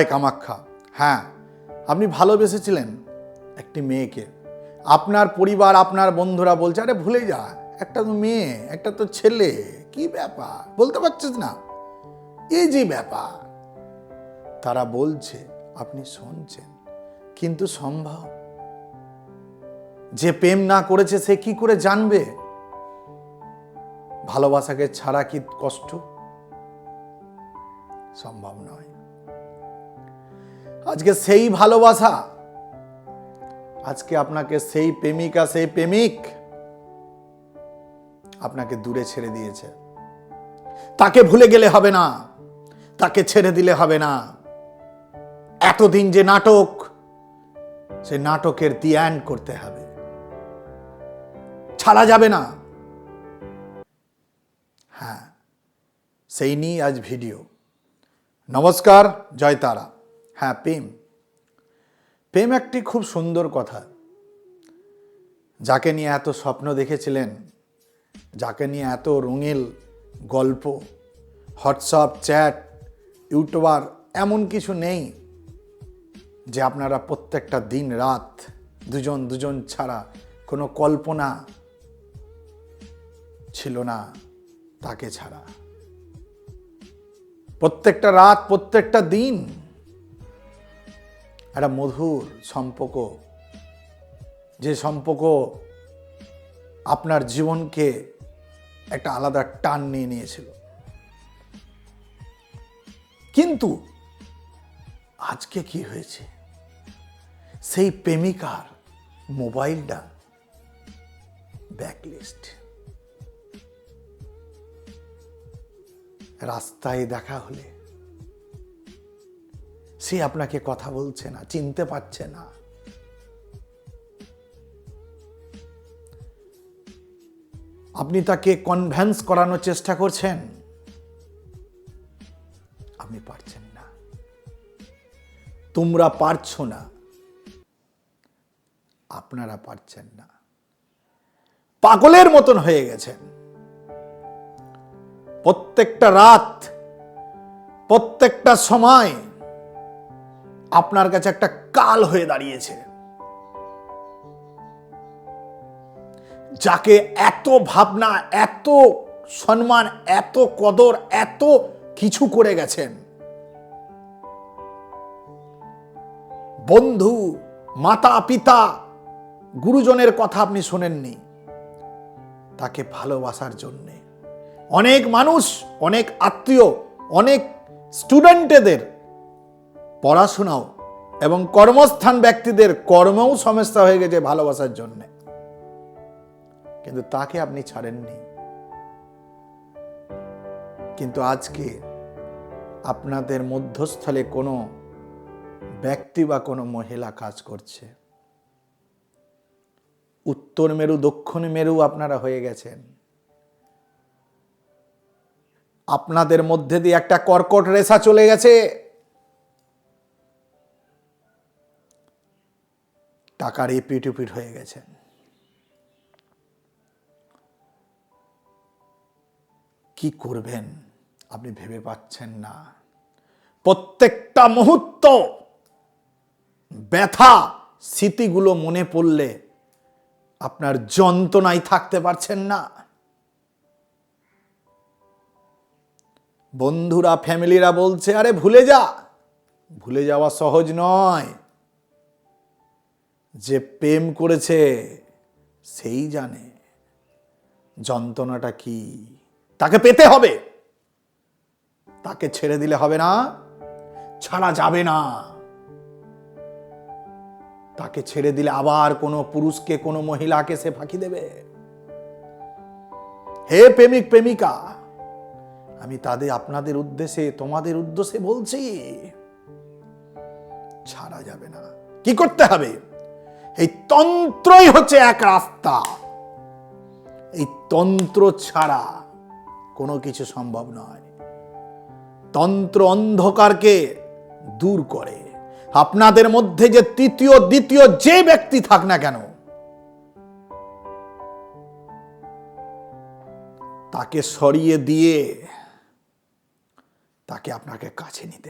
কামাখ্যা, হ্যাঁ, আপনি ভালোবেসেছিলেন একটি মেয়েকে। আপনার পরিবার, আপনার বন্ধুরা বলছে আরে ভুলে যা, একটা তো মেয়ে, একটা তো ছেলে, কি ব্যাপার, বলতে পারছিস না, এই যে ব্যাপার তারা বলছে, আপনি শুনছেন, কিন্তু সম্ভব? যে প্রেম না করেছে সে কি করে জানবে ভালোবাসাকে ছাড়া কি কষ্ট? সম্ভব নয়। আজকে সেই ভালোবাসা, আজকে আপনাকে সেই প্রেমিকা, সেই প্রেমিক আপনাকে দূরে ছেড়ে দিয়েছে। তাকে ভুলে গেলে হবে না, তাকে ছেড়ে দিলে হবে না। এতদিন যে নাটক, সেই নাটকের দি এন্ড করতে হবে, ছাড়া যাবে না। হ্যাঁ, সেই নিয়ে আজ ভিডিও। নমস্কার, জয় তারা। হ্যাঁ, প্রেম প্রেম একটি খুব সুন্দর কথা। যাকে নিয়ে এত স্বপ্ন দেখেছিলেন, যাকে নিয়ে এত রঙিন গল্প, হোয়াটসঅ্যাপ চ্যাট, ইউটিউবার, এমন কিছু নেই যে আপনারা প্রত্যেকটা দিন রাত দুজন দুজন ছাড়া কোনো কল্পনা ছিল না তাকে ছাড়া। প্রত্যেকটা রাত, প্রত্যেকটা দিন একটা মধুর সম্পর্ক, যে সম্পর্ক আপনার জীবনকে একটা আলাদা টান নিয়ে নিয়েছিল। কিন্তু আজকে কি হয়েছে? সেই প্রেমিকার মোবাইলটা ব্ল্যাকলিস্ট। রাস্তায় দেখা হলে সে আপনাকে কথা বলছে না, চিনতে পারছে না। আপনি তাকে কনভিন্স করানোর চেষ্টা করছেন, আপনি পারছেন না। তোমরা পারছো না, আপনারা পারছেন না। পাগলের মতন হয়ে গেছেন। প্রত্যেকটা রাত, প্রত্যেকটা সময় আপনার কাছে একটা কাল হয়ে দাঁড়িয়েছে। যাকে এত ভাবনা, এত সম্মান, এত কদর, এত কিছু করে গেছেন, বন্ধু, মাতা পিতা, গুরুজনের কথা আপনি শোনেননি, তাকে ভালোবাসার জন্যে অনেক মানুষ, অনেক আত্মীয়, অনেক স্টুডেন্টদের পড়াশোনাও এবং কর্মস্থান ব্যক্তিদের কর্মেও সমস্যা হয়ে গেছে ভালোবাসার জন্য। কিন্তু তাকে আপনি ছাড়েননি। কিন্তু আজকে আপনাদের মধ্যস্থলে কোনো ব্যক্তি বা কোনো মহিলা কাজ করছে। উত্তর মেরু, দক্ষিণ মেরু আপনারা হয়ে গেছেন। আপনাদের মধ্যে দিয়ে একটা কর্কট রেখা চলে গেছে। টাকার এপিট ওপিট হয়ে গেছেন। কি করবেন আপনি ভেবে পাচ্ছেন না। প্রত্যেকটা মুহূর্ত ব্যথা, স্মৃতিগুলো মনে পড়লে আপনার যন্ত্রণায় থাকতে পারছেন না। বন্ধুরা, ফ্যামিলিরা বলছে আরে ভুলে যা। ভুলে যাওয়া সহজ নয়। যে প্রেম করেছে সেই জানে যন্ত্রণাটা কি। তাকে পেতে হবে, তাকে ছেড়ে দিলে হবে না, ছাড়া যাবে না। তাকে ছেড়ে দিলে আবার কোনো পুরুষকে, কোনো মহিলাকে সে ফাঁকি দেবে। হে প্রেমিক প্রেমিকা, আমি তাদের, আপনাদের উদ্দেশ্যে, তোমাদের উদ্দেশ্যে বলছি, ছাড়া যাবে না। কি করতে হবে? এই তন্ত্রই হচ্ছে এক রাস্তা। এই তন্ত্র ছাড়া কোনো কিছু সম্ভব নয়। তন্ত্র অন্ধকারকে দূর করে। আপনাদের মধ্যে যে তৃতীয়, দ্বিতীয় যে ব্যক্তি থাক না কেন, তাকে সরিয়ে দিয়ে তাকে আপনাকে কাছে নিতে